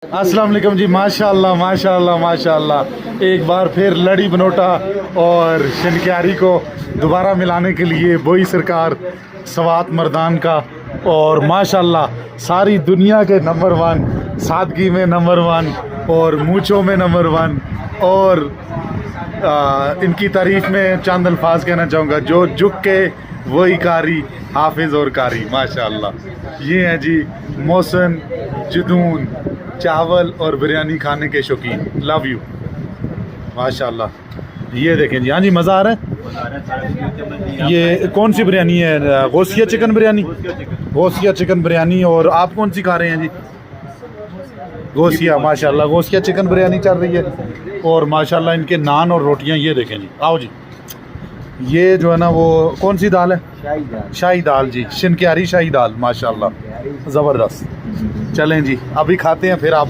अस्सलाम वालेकुम जी। माशाल्लाह माशाल्लाह माशाल्लाह। एक बार फिर लड़ी बनोटा और शनक्यारी को दोबारा मिलाने के लिए वही सरकार सवात मर्दान का, और माशाल्लाह सारी दुनिया के नंबर 1, सादगी में नंबर 1 और मूंछों में नंबर 1। और इनकी तारीफ में चंद अल्फाज कहना चाहूँगा, जो झुक के वही कारी, हाफिज़ और कारी। माशाल्लाह ये हैं जी मोहसिन जदून, चावल और बिरयानी खाने के शौकीन। लव यू माशाल्लाह। ये देखें जी, हाँ जी मज़ा आ रहा है। ये कौन सी बिरयानी है? Gausia chicken biryani, Gausia chicken biryani. और आप कौन सी खा रहे हैं जी? गौसिया। माशाल्लाह गौसिया चिकन बिरयानी चल रही है। और माशाल्लाह इनके नान और रोटियां ये देखें जी। आओ जी, ये जो है ना वो कौन सी दाल है? शाही दाल जी, शनक्यारी शाही दाल। माशाल्लाह ज़बरदस्त। चलें जी, अभी खाते हैं फिर आप